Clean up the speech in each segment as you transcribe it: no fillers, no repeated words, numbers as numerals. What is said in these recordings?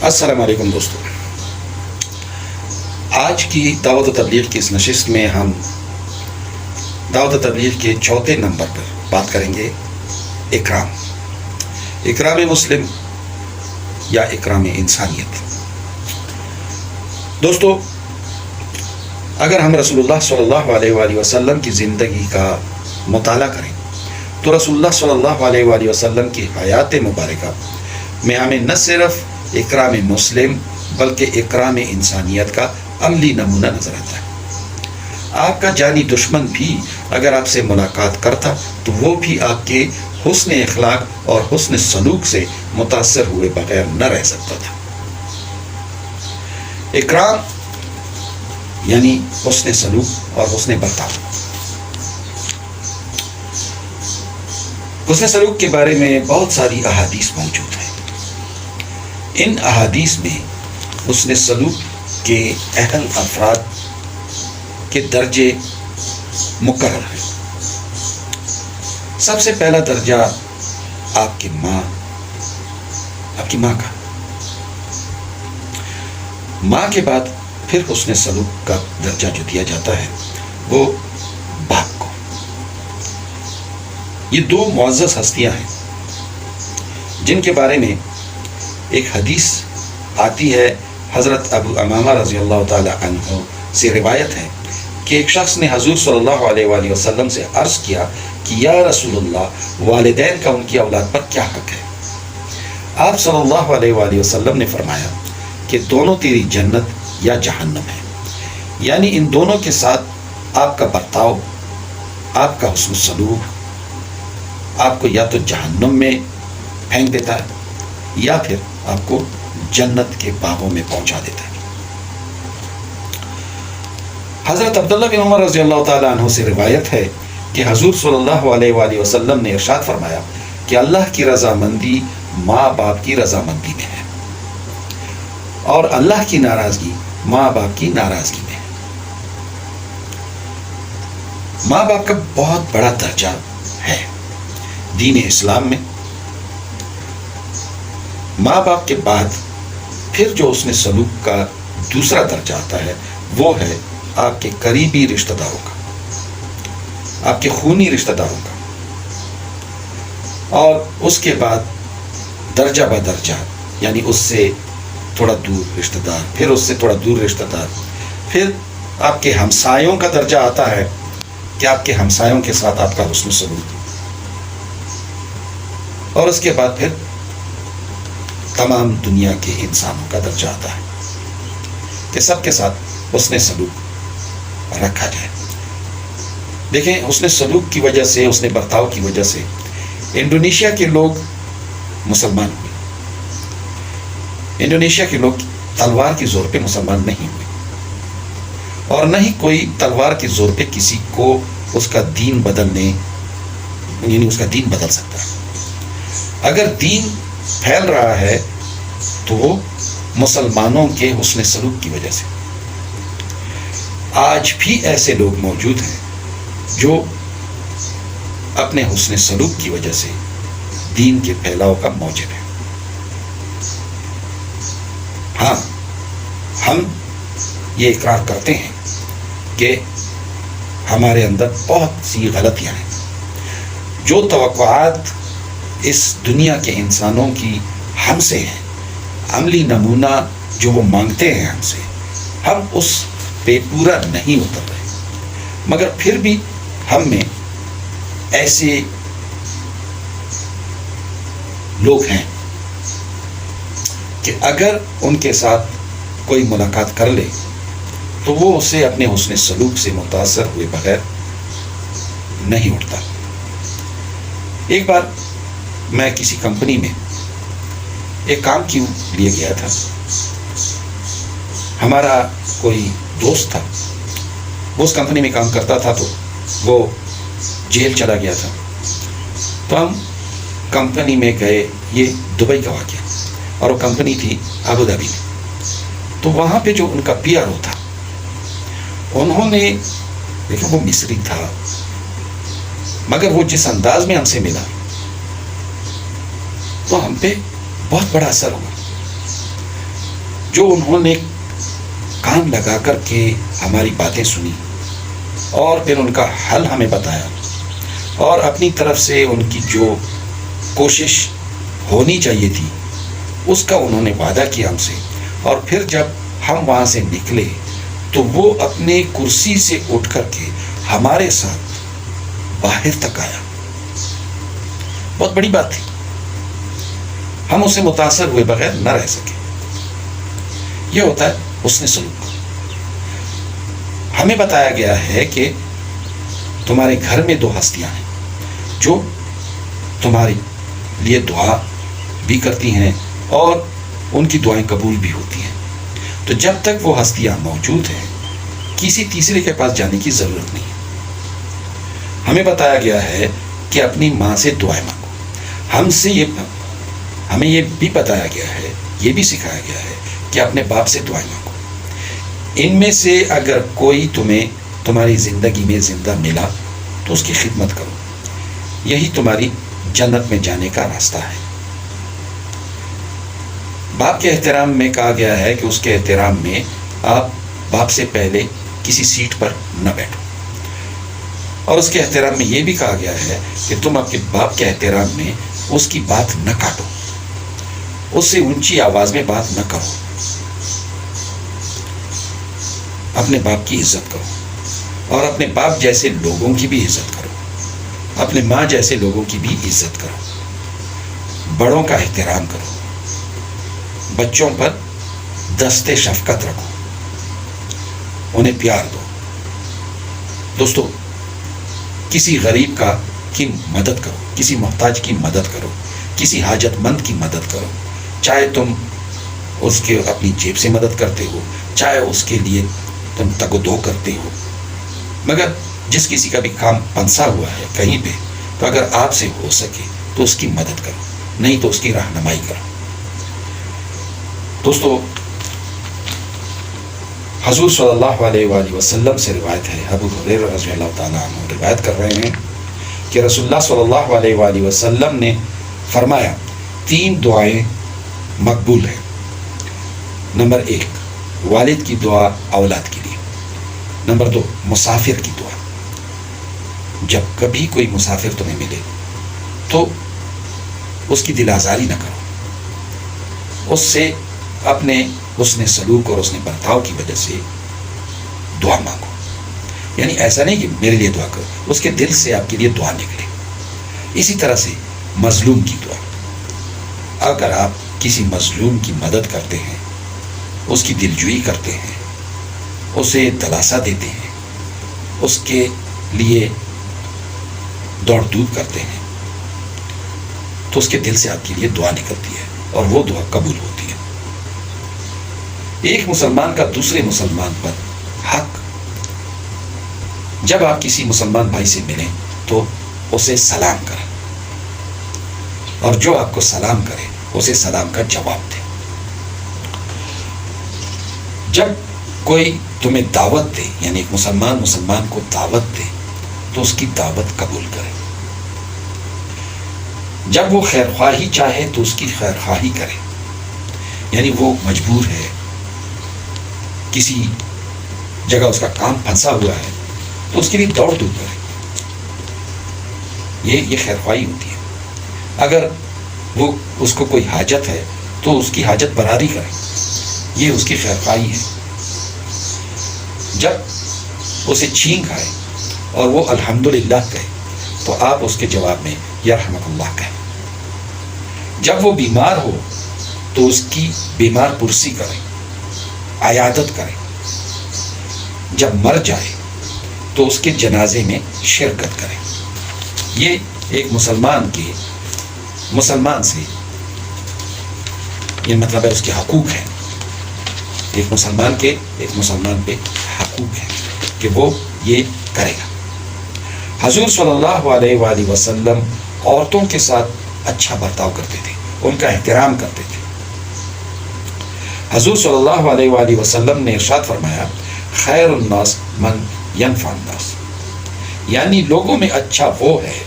السلام علیکم دوستو، آج کی دعوت و تبلیغ کی اس نشست میں ہم دعوت و تبلیغ کے چوتھے نمبر پر بات کریں گے اکرام مسلم یا اکرام انسانیت۔ دوستو، اگر ہم رسول اللہ صلی اللہ علیہ وآلہ وسلم کی زندگی کا مطالعہ کریں تو رسول اللہ صلی اللہ علیہ وآلہ وسلم کی حیات مبارکہ میں ہمیں نہ صرف اکرام مسلم بلکہ اکرام انسانیت کا عملی نمونہ نظر آتا ہے۔ آپ کا جانی دشمن بھی اگر آپ سے ملاقات کرتا تو وہ بھی آپ کے حسن اخلاق اور حسن سلوک سے متاثر ہوئے بغیر نہ رہ سکتا تھا۔ اکرام یعنی حسن سلوک اور حسن برتاؤ۔ حسن سلوک کے بارے میں بہت ساری احادیث موجود ہیں۔ ان احادیث میں حسن سلوک کے اہل افراد کے درجے مقرر ہیں۔ سب سے پہلا درجہ آپ کی ماں کا، ماں کے بعد پھر حسن سلوک کا درجہ جو دیا جاتا ہے وہ باپ کو۔ یہ دو معزز ہستیاں ہیں جن کے بارے میں ایک حدیث آتی ہے، حضرت ابو امامہ رضی اللہ تعالی عنہ سے روایت ہے کہ ایک شخص نے حضور صلی اللہ علیہ وآلہ وسلم سے عرض کیا کہ یا رسول اللہ، والدین کا ان کی اولاد پر کیا حق ہے؟ آپ صلی اللہ علیہ وآلہ وسلم نے فرمایا کہ دونوں تیری جنت یا جہنم ہے، یعنی ان دونوں کے ساتھ آپ کا برتاؤ، آپ کا حسن سلوک آپ کو یا تو جہنم میں پھینک دیتا ہے یا پھر آپ کو جنت کے باغوں میں پہنچا دیتا ہے۔ حضرت عبداللہ بن عمر رضی اللہ تعالیٰ عنہ سے روایت ہے کہ حضور صلی اللہ علیہ وآلہ وسلم نے ارشاد فرمایا کہ اللہ کی رضامندی ماں باپ کی رضامندی میں ہے اور اللہ کی ناراضگی ماں باپ کی ناراضگی میں ہے۔ ماں باپ کا بہت بڑا درجہ ہے دین اسلام میں۔ ماں باپ کے بعد پھر جو اس نے سلوک کا دوسرا درجہ آتا ہے وہ ہے آپ کے قریبی رشتہ داروں کا، آپ کے خونی رشتہ داروں کا، اور اس کے بعد درجہ بدرجہ یعنی اس سے تھوڑا دور رشتہ دار، پھر اس سے تھوڑا دور رشتہ دار، پھر آپ کے ہمسایوں کا درجہ آتا ہے کہ آپ کے ہمسایوں کے ساتھ آپ کا حسن سلوک، اور اس کے بعد پھر تمام دنیا کے انسانوں کا درجہ آتا ہے کہ سب کے ساتھ حسن سلوک رکھا جائے۔ دیکھیں، حسن سلوک کی وجہ سے، حسن برتاؤ کی وجہ سے انڈونیشیا کے لوگ مسلمان ہوئے۔ انڈونیشیا کے لوگ تلوار کے زور پہ مسلمان نہیں ہوئے، اور نہ ہی کوئی تلوار کے زور پہ کسی کو اس کا دین بدلنے یعنی اس کا دین بدل سکتا ہے۔ اگر دین پھیل رہا ہے تو وہ مسلمانوں کے حسن سلوک کی وجہ سے۔ آج بھی ایسے لوگ موجود ہیں جو اپنے حسن سلوک کی وجہ سے دین کے پھیلاؤ کا موجب ہے۔ ہاں، ہم یہ اقرار کرتے ہیں کہ ہمارے اندر بہت سی غلطیاں ہیں۔ جو توقعات اس دنیا کے انسانوں کی ہم سے ہیں، عملی نمونہ جو وہ مانگتے ہیں ہم سے، ہم اس پہ پورا نہیں اتر رہے، مگر پھر بھی ہم میں ایسے لوگ ہیں کہ اگر ان کے ساتھ کوئی ملاقات کر لے تو وہ اسے اپنے حسن سلوک سے متاثر ہوئے بغیر نہیں اٹھتا۔ ایک بار میں کسی کمپنی میں ایک کام کے لیے گیا تھا۔ ہمارا کوئی دوست تھا، وہ اس کمپنی میں کام کرتا تھا، تو وہ جیل چلا گیا تھا۔ تو ہم کمپنی میں گئے، یہ دبئی کا واقعہ، اور وہ کمپنی تھی ابو دھابی میں۔ تو وہاں پہ جو ان کا پی آر او تھا، انہوں نے دیکھا وہ مصری تھا، مگر وہ جس انداز میں ہم سے ملا تو ہم پہ بہت بڑا اثر ہوا۔ جو انہوں نے کان لگا کر کے ہماری باتیں سنی اور پھر ان کا حل ہمیں بتایا، اور اپنی طرف سے ان کی جو کوشش ہونی چاہیے تھی اس کا انہوں نے وعدہ کیا ہم سے، اور پھر جب ہم وہاں سے نکلے تو وہ اپنے کرسی سے اٹھ کر کے ہمارے ساتھ باہر تک آیا۔ بہت بڑی بات تھی، ہم اس سے متاثر ہوئے بغیر نہ رہ سکے۔ یہ ہوتا ہے حسن سلوک۔ ہمیں بتایا گیا ہے کہ تمہارے گھر میں 2 ہستیاں ہیں جو تمہارے لیے دعا بھی کرتی ہیں اور ان کی دعائیں قبول بھی ہوتی ہیں، تو جب تک وہ ہستیاں موجود ہیں کسی تیسرے کے پاس جانے کی ضرورت نہیں ہے۔ ہمیں بتایا گیا ہے کہ اپنی ماں سے دعائیں مانگو۔ ہمیں یہ بھی بتایا گیا ہے، یہ بھی سکھایا گیا ہے کہ اپنے باپ سے دعائیں مانگو۔ ان میں سے اگر کوئی تمہیں تمہاری زندگی میں زندہ ملا تو اس کی خدمت کرو، یہی تمہاری جنت میں جانے کا راستہ ہے۔ باپ کے احترام میں کہا گیا ہے کہ اس کے احترام میں آپ باپ سے پہلے کسی سیٹ پر نہ بیٹھو، اور اس کے احترام میں یہ بھی کہا گیا ہے کہ تم اپنے باپ کے احترام میں اس کی بات نہ کاٹو، اس سے اونچی آواز میں بات نہ کرو، اپنے باپ کی عزت کرو، اور اپنے باپ جیسے لوگوں کی بھی عزت کرو، اپنے ماں جیسے لوگوں کی بھی عزت کرو، بڑوں کا احترام کرو، بچوں پر دست شفقت رکھو، انہیں پیار دو۔ دوستو، کسی غریب کی مدد کرو، کسی محتاج کی مدد کرو، کسی حاجت مند کی مدد کرو، چاہے تم اس کے اپنی جیب سے مدد کرتے ہو، چاہے اس کے لیے تم تگ و دو کرتے ہو، مگر جس کسی کا بھی کام پنسا ہوا ہے کہیں پہ، تو اگر آپ سے ہو سکے تو اس کی مدد کرو، نہیں تو اس کی رہنمائی کرو۔ دوستو، حضور صلی اللہ علیہ وآلہ وسلم سے روایت ہے، ابو ہریرہ رضی اللہ تعالیٰ عنہ روایت کر رہے ہیں کہ رسول اللہ صلی اللہ علیہ وآلہ وسلم نے فرمایا 3 دعائیں مقبول ہیں۔ نمبر 1، والد کی دعا اولاد کے لیے۔ نمبر 2، مسافر کی دعا۔ جب کبھی کوئی مسافر تمہیں ملے تو اس کی دل آزاری نہ کرو، اس سے اپنے حسن سلوک اور حسن برتاؤ کی وجہ سے دعا مانگو، یعنی ایسا نہیں کہ میرے لیے دعا کرو، اس کے دل سے آپ کے لیے دعا نکلے۔ اسی طرح سے مظلوم کی دعا، اگر آپ کسی مظلوم کی مدد کرتے ہیں، اس کی دلجوئی کرتے ہیں، اسے دلاسا دیتے ہیں، اس کے لیے دوڑ دھوپ کرتے ہیں، تو اس کے دل سے آپ کے لیے دعا نکلتی ہے اور وہ دعا قبول ہوتی ہے۔ ایک مسلمان کا دوسرے مسلمان پر حق، جب آپ کسی مسلمان بھائی سے ملیں تو اسے سلام کریں، اور جو آپ کو سلام کرے اسے سلام کا جواب دیں۔ جب کوئی تمہیں دعوت دے، یعنی ایک مسلمان کو دعوت دے، تو اس کی دعوت قبول کرے۔ جب وہ خیر خواہی چاہے تو اس کی خیر خواہی کرے، یعنی وہ مجبور ہے، کسی جگہ اس کا کام پھنسا ہوا ہے تو اس کے لیے دوڑ دھوپ کرے، یہ خیر خواہی ہوتی ہے۔ اگر وہ اس کو کوئی حاجت ہے تو اس کی حاجت براری کرے، یہ اس کی خیر خواہی ہے۔ جب اسے چھینک آئے اور وہ الحمدللہ کہے تو آپ اس کے جواب میں یرحمک اللہ کہیں۔ جب وہ بیمار ہو تو اس کی بیمار پرسی کریں، عیادت کریں۔ جب مر جائے تو اس کے جنازے میں شرکت کریں۔ یہ ایک مسلمان سے یہ مطلب ہے اس کے حقوق ہیں، ایک مسلمان پہ حقوق ہیں کہ وہ یہ کرے گا۔ حضور صلی اللہ علیہ وآلہ وسلم عورتوں کے ساتھ اچھا برتاؤ کرتے تھے، ان کا احترام کرتے تھے۔ حضور صلی اللہ علیہ وآلہ وسلم نے ارشاد فرمایا، خیر الناس من ینفع الناس، یعنی لوگوں میں اچھا وہ ہے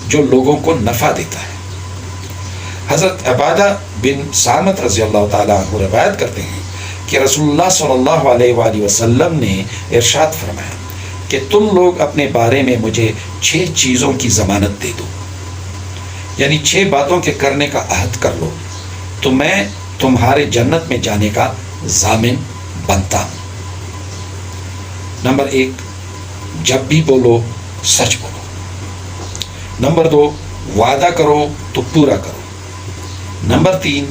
جو لوگوں کو نفع دیتا ہے۔ حضرت عبادہ بن صامت رضی اللہ تعالیٰ عنہ روایت کرتے ہیں کہ رسول اللہ صلی اللہ علیہ وآلہ وسلم نے ارشاد فرمایا کہ تم لوگ اپنے بارے میں مجھے 6 چیزوں کی ضمانت دے دو، یعنی 6 باتوں کے کرنے کا عہد کر لو تو میں تمہارے جنت میں جانے کا ضامن بنتا ہوں۔ نمبر 1، جب بھی بولو سچ بولو۔ نمبر 2، وعدہ کرو تو پورا کرو۔ نمبر 3،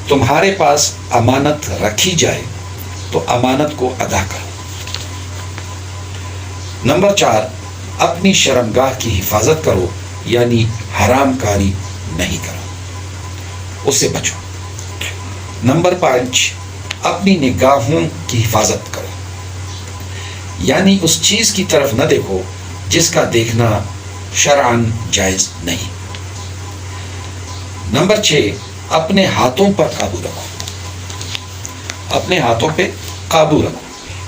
تمہارے پاس امانت رکھی جائے تو امانت کو ادا کرو۔ نمبر 4، اپنی شرمگاہ کی حفاظت کرو، یعنی حرام کاری نہیں کرو، اس سے بچو۔ نمبر 5، اپنی نگاہوں کی حفاظت کرو، یعنی اس چیز کی طرف نہ دیکھو جس کا دیکھنا شرعاً جائز نہیں۔ نمبر 6، اپنے ہاتھوں پر قابو رکھو، اپنے ہاتھوں پہ قابو رکھو،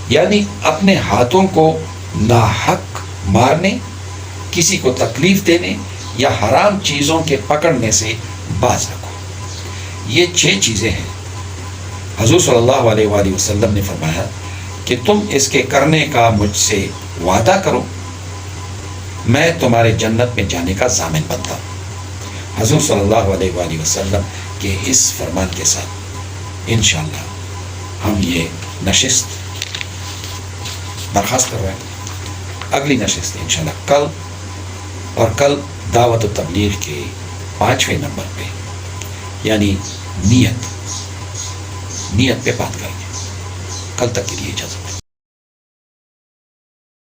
یعنی اپنے ہاتھوں کو ناحق مارنے، کسی کو تکلیف دینے یا حرام چیزوں کے پکڑنے سے باز رکھو۔ یہ 6 چیزیں ہیں۔ حضور صلی اللہ علیہ وآلہ وسلم نے فرمایا کہ تم اس کے کرنے کا مجھ سے وعدہ کرو، میں تمہارے جنت میں جانے کا ضامن بنتا ہوں۔ حضور صلی اللہ علیہ وآلہ وسلم کے اس فرمان کے ساتھ انشاءاللہ ہم یہ نشست برخاست کر رہے ہیں۔ اگلی نشست انشاءاللہ کل، اور کل دعوت و تبلیغ کے 5ویں نمبر پہ، یعنی نیت پہ بات کریں گے۔ کل تک کے لیے اجازت۔